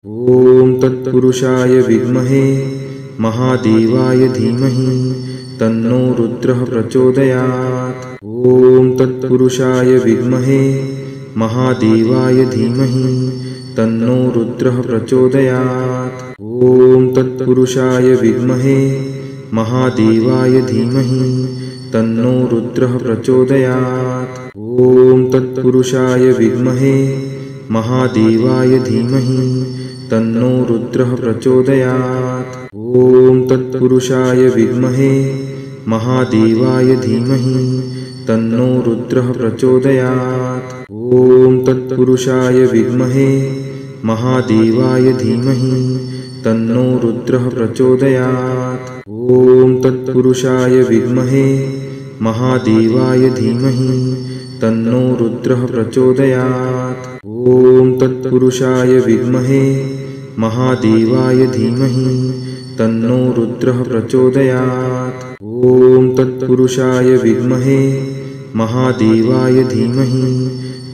ॐ तत्पुरुषाय विद्महे महादेवाय धीमहि तन्नो रुद्रः प्रचोदयात्। ॐ तत्पुरुषाय विद्महे महादेवाय धीमहि तन्नो रुद्रः प्रचोदयात्। ॐ तत्पुरुषाय विद्महे महादेवाय धीमहि तन्नो रुद्रः प्रचोदयात्। ॐ तत्पुरुषाय विद्महे महादेवाय धीमहि तन्नो रुद्रः प्रचोदयात्। ॐ तत्पुरुषाय विद्महे महादेवाय धीमहि तन्नो रुद्रः प्रचोदयात्। ॐ तत्पुरुषाय विद्महे महादेवाय धीमहि तन्नो रुद्रः प्रचोदयात्। ॐ तत्पुरुषाय विद्महे महादेवाय धीमहि तन्नो रुद्रः प्रचोदयात्। ॐ तत्पुरुषाय विद्महे महादेवाय धीमहि तन्नो रुद्रः प्रचोदयात्। ॐ तत्पुरुषाय विद्महे महादेवाय धीमहि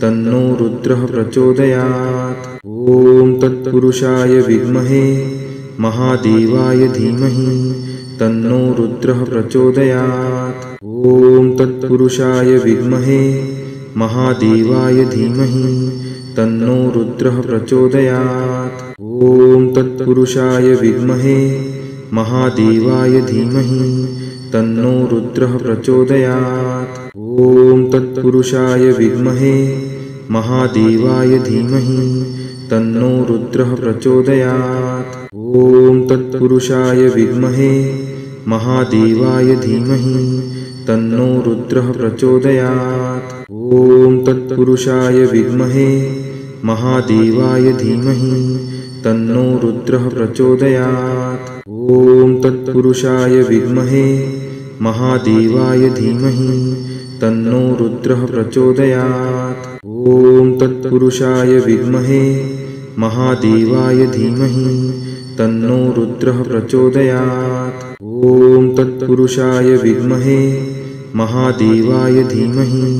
तन्नो रुद्रः प्रचोदयात्। ॐ तत्पुरुषाय विद्महे महादेवाय धीमहि तन्नो रुद्रः प्रचोदयात्। ॐ तत्पुरुषाय विद्महे महादेवाय धीमहि तन्नो रुद्रः प्रचोदयात्। ॐ तत्पुरुषाय विद्महे महादेवाय धीमहि तन्नो रुद्रः प्रचोदयात्। ॐ तत्पुरुषाय विद्महे महादेवाय धीमहि तन्नो रुद्रः प्रचोदयात्। ॐ तत्पुरुषाय विद्महे महादेवाय धीमहि तन्नो रुद्रः प्रचोदयात्। ॐ तत्पुरुषाय विद्महे महादेवाय धीमहि तन्नो रुद्रः प्रचोदयात्। ॐ तत्पुरुषाय विद्महे महादेवाय धीमहि तन्नो रुद्रः प्रचोदयात्। ॐ तत्पुरुषाय विद्महे महादेवाय धीमहि तन्नो रुद्रः प्रचोदयात्। ॐ तत्पुरुषाय विद्महे महादेवाय धीमहि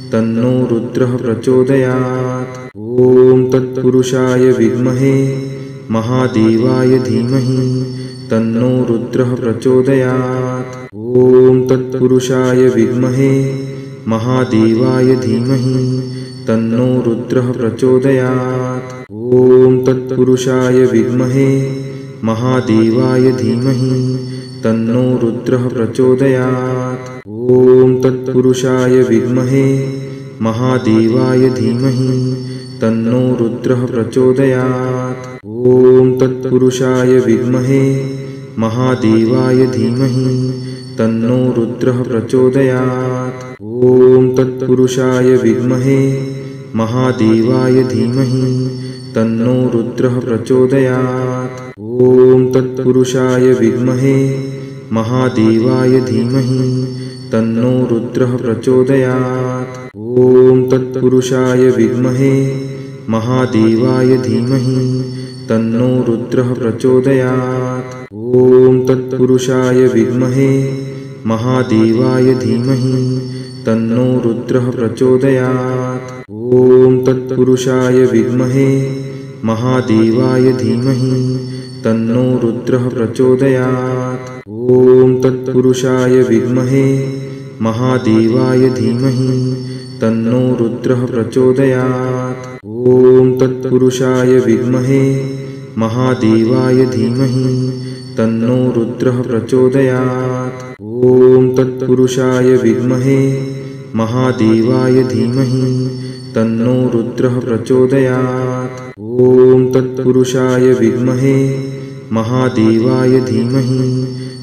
तन्नो रुद्रः प्रचोदयात्। ॐ तत्पुरुषाय विद्महे महादेवाय धीमहि तन्नो रुद्रः प्रचोदयात्। ॐ तत्पुरुषाय विद्महे महादेवाय धीमहि तन्नो रुद्रः प्रचोदयात्। ॐ तत्पुरुषाय विद्महे महादेवाय धीमहि तन्नो रुद्रः प्रचोदयात्। ॐ तत्पुरुषाय विद्महे महादेवाय धीमहि तन्नो रुद्रः प्रचोदयात्। ॐ तत्पुरुषाय विद्महे महादेवाय धीमहि तन्नो रुद्रः प्रचोदयात्। ॐ तत्पुरुषाय विद्महे महादेवाय धीमहि तन्नो रुद्रः प्रचोदयात्। ॐ तत्पुरुषाय विद्महे महादेवाय धीमहि तन्नो रुद्रः प्रचोदयात्। ॐ तत्पुरुषाय विद्महे महादेवाय धीमहि तन्नो रुद्रः प्रचोदयात्। ॐ तत्पुरुषाय विद्महे महादेवाय धीमहि तन्नो रुद्रः प्रचोदयात्। ॐ तत्पुरुषाय विद्महे महादेवाय धीमहि तन्नो रुद्रः प्रचोदयात्। ॐ तत्पुरुषाय विद्महे महादेवाय धीमहि तन्नो रुद्रः प्रचोदयात्। ॐ तत्पुरुषाय विद्महे महादेवाय धीमहि तन्नो रुद्रः प्रचोदयात्। ॐ तत्पुरुषाय विद्महे महादेवाय धीमहि तन्नो रुद्रः प्रचोदयात्। ॐ तत्पुरुषाय विद्महे महादेवाय धीमहि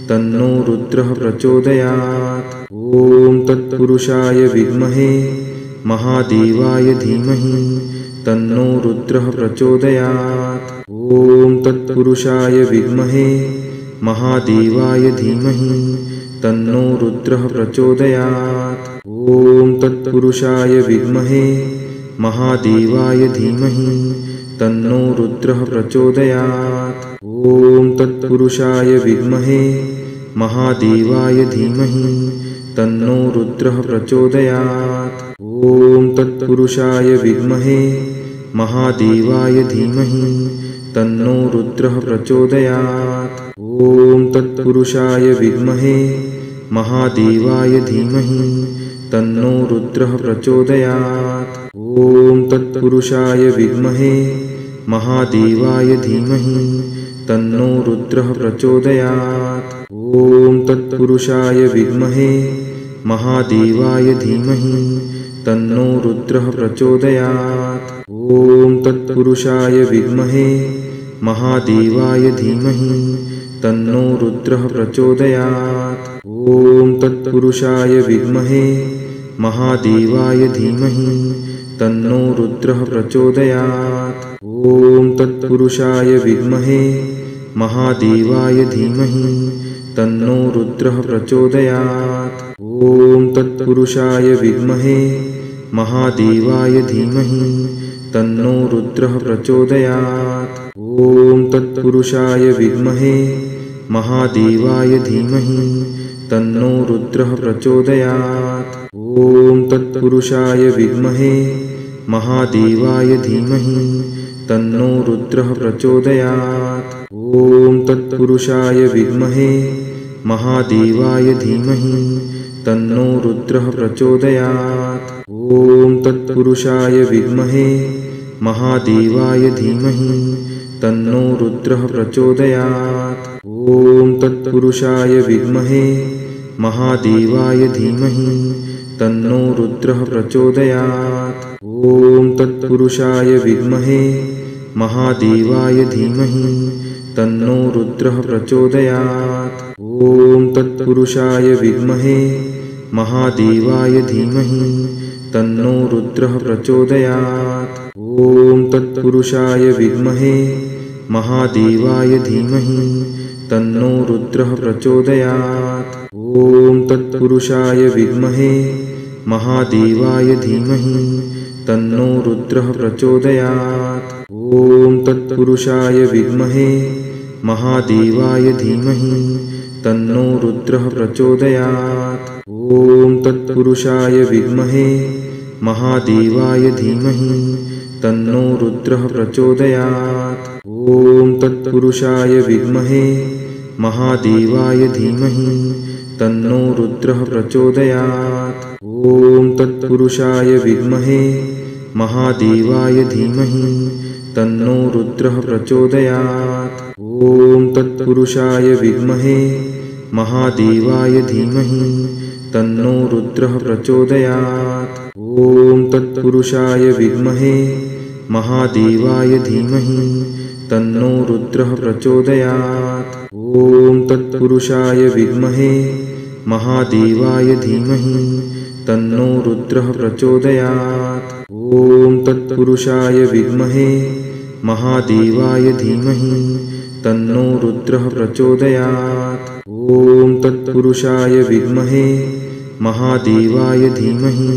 तन्नो रुद्रः प्रचोदयात्। ॐ तत्पुरुषाय विद्महे महादेवाय धीमहि तन्नो रुद्रः प्रचोदयात्। ॐ तत्पुरुषाय विद्महे महादेवाय धीमहि तन्नो रुद्रः प्रचोदयात्। ॐ तत्पुरुषाय विद्महे महादेवाय धीमहि तन्नो रुद्रः प्रचोदयात्। ॐ तत्पुरुषाय विद्महे महादेवाय धीमहि तन्नो रुद्रः प्रचोदयात्। ॐ तत्पुरुषाय विद्महे महादेवाय धीमहि तन्नो रुद्रः प्रचोदयात्। ॐ तत्पुरुषाय विद्महे महादेवाय धीमहि तन्नो रुद्रः प्रचोदयात्। ॐ तत्पुरुषाय विद्महे महादेवाय धीमहि तन्नो रुद्रः प्रचोदयात्। ॐ तत्पुरुषाय विद्महे महादेवाय धीमहि तन्नो रुद्रः प्रचोदयात्। ॐ तत्पुरुषाय विद्महे महादेवाय धीमहि तन्नो रुद्रः प्रचोदयात्। ॐ तत्पुरुषाय विद्महे महादेवाय धीमहि तन्नो रुद्रः प्रचोदयात्। ॐ तत्पुरुषाय विद्महे महादेवाय धीमहि तन्नो रुद्रः प्रचोदयात्। ॐ तत्पुरुषाय विद्महे महादेवाय धीमहि तन्नो रुद्रः प्रचोदयात्। ॐ तत्पुरुषाय विद्महे महादेवाय धीमहि तन्नो रुद्रः प्रचोदयात्। ॐ तत्पुरुषाय विद्महे महादेवाय धीमहि तन्नो रुद्रः प्रचोदयात्। ॐ तत्पुरुषाय विद्महे महादेवाय धीमहि तन्नो रुद्रः प्रचोदयात्। ॐ तत्पुरुषाय विद्महे महादेवाय धीमहि तन्नो रुद्रः प्रचोदयात्। ॐ तत्पुरुषाय विद्महे महादेवाय धीमहि तन्नो रुद्रः प्रचोदयात्। ॐ तत्पुरुषाय विद्महे महादेवाय धीमहि तन्नो रुद्रः प्रचोदयात्। ॐ तत्पुरुषाय विद्महे महादेवाय धीमहि तन्नो रुद्रः प्रचोदयात्। ॐ तत्पुरुषाय विद्महे महादेवाय धीमहि तन्नो रुद्रः प्रचोदयात्। ॐ तत्पुरुषाय विद्महे महादेवाय धीमहि तन्नो रुद्रः प्रचोदयात्। ॐ तत्पुरुषाय विद्महे महादेवाय धीमहि तन्नो रुद्रः प्रचोदयात्। ॐ तत्पुरुषाय विद्महे महादेवाय धीमहि तन्नो रुद्रः प्रचोदयात्। ॐ तत्पुरुषाय विद्महे महादेवाय धीमहि तन्नो रुद्रः प्रचोदयात्। ॐ तत्पुरुषाय विद्महे महादेवाय धीमहि तन्नो रुद्रः प्रचोदयात्। ॐ तत्पुरुषाय विद्महे महादेवाय धीमहि तन्नो रुद्रः प्रचोदयात्। ॐ तत्पुरुषाय विद्महे महादेवाय धीमहि तन्नो रुद्रः प्रचोदयात्। ॐ तत्पुरुषाय विद्महे महादेवाय धीमहि तन्नो रुद्रः प्रचोदयात्। ॐ तत्पुरुषाय विद्महे महादेवाय धीमहि तन्नो रुद्रः प्रचोदयात्। ॐ तत्पुरुषाय विद्महे महादेवाय धीमहि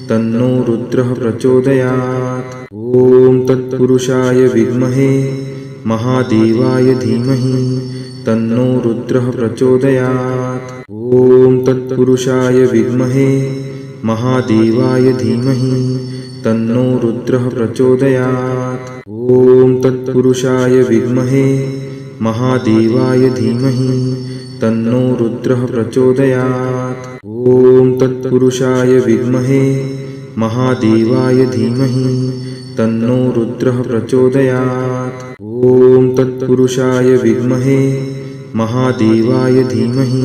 तन्नो रुद्रः प्रचोदयात्। ॐ तत्पुरुषाय विद्महे महादेवाय धीमहि तन्नो रुद्रः प्रचोदयात्। ॐ तत्पुरुषाय विद्महे महादेवाय धीमहि तन्नो रुद्रः प्रचोदयात्। ॐ तत्पुरुषाय विद्महे महादेवाय धीमहि तन्नो रुद्रः प्रचोदयात्। ॐ तत्पुरुषाय विद्महे महादेवाय धीमहि तन्नो रुद्रः प्रचोदयात्। ॐ तत्पुरुषाय विद्महे महादेवाय धीमहि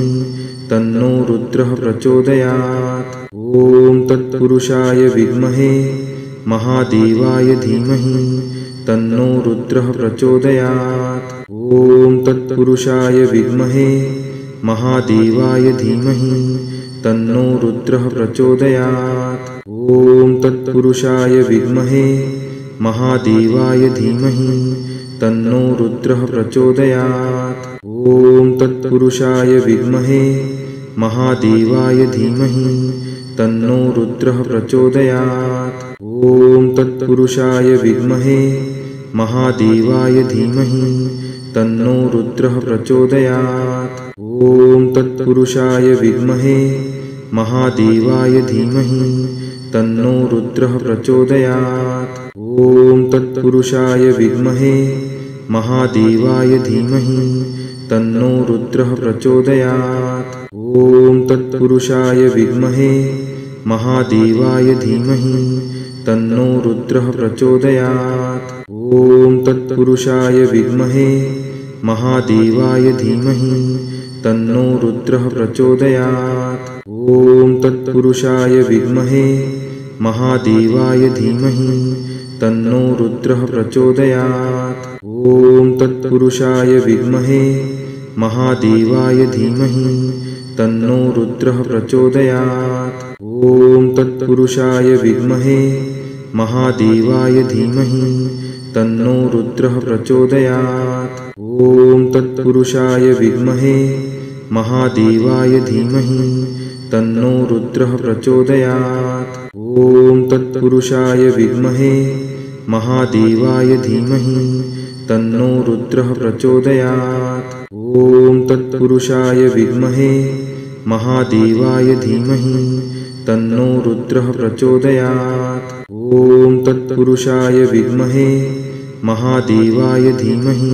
तन्नो रुद्रः प्रचोदयात्। ॐ तत्पुरुषाय विद्महे महादेवाय धीमहि तन्नो रुद्रः प्रचोदयात्। ॐ तत्पुरुषाय विद्महे महादेवाय धीमहि तन्नो रुद्रः प्रचोदयात्। ॐ तत्पुरुषाय विद्महे महादेवाय धीमहि तन्नो रुद्रः प्रचोदयात्। ॐ तत्पुरुषाय विद्महे महादेवाय धीमहि तन्नो रुद्रः प्रचोदयात्। ॐ तत्पुरुषाय विद्महे महादेवाय धीमहि तन्नो रुद्रः प्रचोदयात्। ॐ तत्पुरुषाय विद्महे महादेवाय धीमहि तन्नो रुद्रः प्रचोदयात्। ॐ तत्पुरुषाय विद्महे महादेवाय धीमहि तन्नो रुद्रः प्रचोदयात्। ॐ तत्पुरुषाय विद्महे महादेवाय धीमहि तन्नो रुद्रः प्रचोदयात्। ॐ तत्पुरुषाय विद्महे महादेवाय धीमहि तन्नो रुद्रः प्रचोदयात्। ॐ तत्पुरुषाय विद्महे महादेवाय धीमहि तन्नो रुद्रः प्रचोदयात्। ॐ तत्पुरुषाय विद्महे महादेवाय धीमहि तन्नो रुद्रः प्रचोदयात्। ॐ तत्पुरुषाय विद्महे महादेवाय धीमहि तन्नो रुद्रः प्रचोदयात्। ॐ तत्पुरुषाय विद्महे महादेवाय धीमहि तन्नो रुद्रः प्रचोदयात्। ॐ तत्पुरुषाय विद्महे महादेवाय धीमहि तन्नो रुद्रः प्रचोदयात्। ॐ तत्पुरुषाय विद्महे महादेवाय धीमहि तन्नो रुद्रः प्रचोदयात्। ॐ तत्पुरुषाय विद्महे महादेवाय धीमहि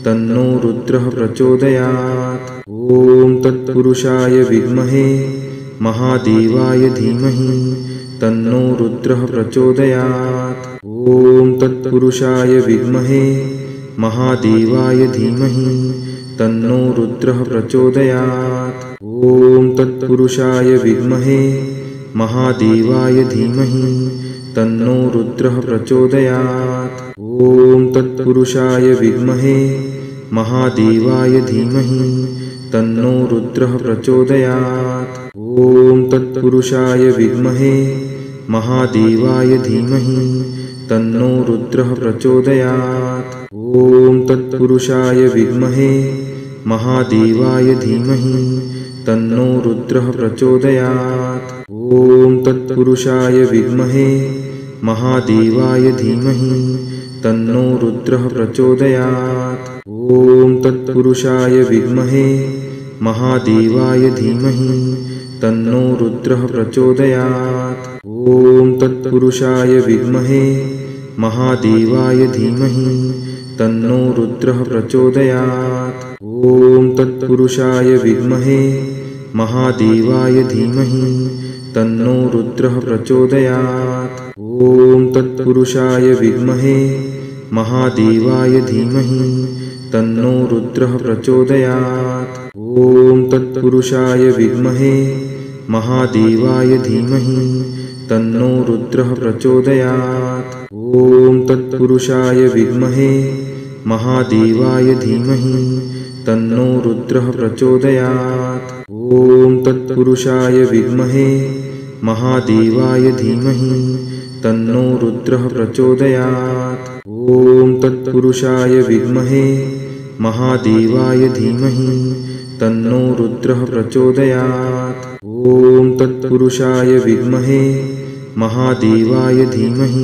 तन्नो रुद्रः प्रचोदयात्। ॐ तत्पुरुषाय विद्महे महादेवाय धीमहि तन्नो रुद्रः प्रचोदयात्। ॐ तत्पुरुषाय विद्महे महादेवाय धीमहि तन्नो रुद्रः प्रचोदयात्। ॐ तत्पुरुषाय विद्महे महादेवाय धीमहि तन्नो रुद्रः प्रचोदयात्। ॐ तत्पुरुषाय विद्महे महादेवाय धीमहि तन्नो रुद्रः प्रचोदयात्। ॐ तत्पुरुषाय विद्महे महादेवाय धीमहि तन्नो रुद्रः प्रचोदयात्। ॐ तत्पुरुषाय विद्महे महादेवाय धीमहि तन्नो रुद्रः प्रचोदयात्। ॐ तत्पुरुषाय विद्महे महादेवाय धीमहि तन्नो रुद्रः प्रचोदयात्। ॐ तत्पुरुषाय विद्महे महादेवाय धीमहि तन्नो रुद्रः प्रचोदयात्। ॐ तत्पुरुषाय विद्महे महादेवाय धीमहि तन्नो रुद्रः प्रचोदयात्। ॐ तत्पुरुषाय विद्महे महादेवाय धीमहि तन्नो रुद्रः प्रचोदयात्। ॐ तत्पुरुषाय विद्महे महादेवाय धीमहि तन्नो रुद्रः प्रचोदयात्। ॐ तत्पुरुषाय विद्महे महादेवाय धीमहि तन्नो रुद्रः प्रचोदयात्। ॐ तत्पुरुषाय विद्महे महादेवाय धीमहि तन्नो रुद्रः प्रचोदयात्। ॐ तत्पुरुषाय विद्महे महादेवाय धीमहि तन्नो रुद्रः प्रचोदयात्। ॐ तत्पुरुषाय विद्महे महादेवाय धीमहि तन्नो रुद्रः प्रचोदयात्। ॐ तत्पुरुषाय विद्महे महादेवाय धीमहि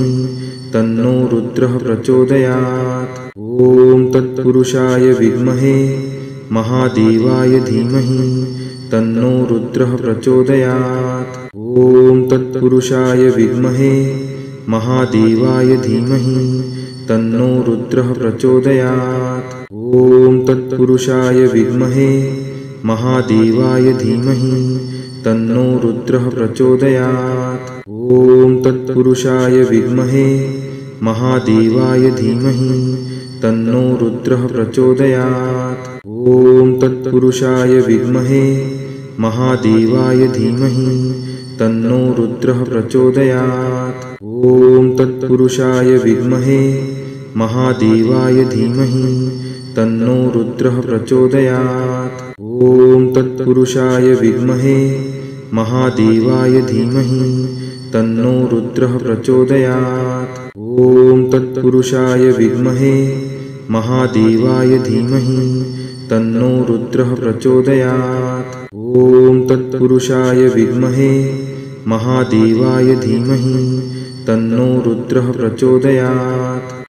तन्नो रुद्रः प्रचोदयात्। ॐ तत्पुरुषाय विद्महे महादेवाय धीमहि तन्नो रुद्रः प्रचोदयात्। ॐ तत्पुरुषाय विद्महे महादेवाय धीमहि तन्नो रुद्रः प्रचोदयात्। ॐ तत्पुरुषाय विद्महे महादेवाय धीमहि तन्नो रुद्रः प्रचोदयात्। ॐ तत्पुरुषाय विद्महे महादेवाय धीमहि तन्नो रुद्रः प्रचोदयात्। ॐ तत्पुरुषाय विद्महे महादेवाय धीमहि तन्नो रुद्रः प्रचोदयात्। ॐ तत्पुरुषाय विद्महे महादेवाय धीमहि तन्नो रुद्रः प्रचोदयात्। ॐ तत्पुरुषाय विद्महे महादेवाय धीमहि तन्नो रुद्रः प्रचोदयात्। ॐ तत्पुरुषाय विद्महे महादेवाय धीमहि तन्नो रुद्रः प्रचोदयात्। ॐ तत्पुरुषाय विद्महे महादेवाय धीमहि तन्नो रुद्रः प्रचोदयात्।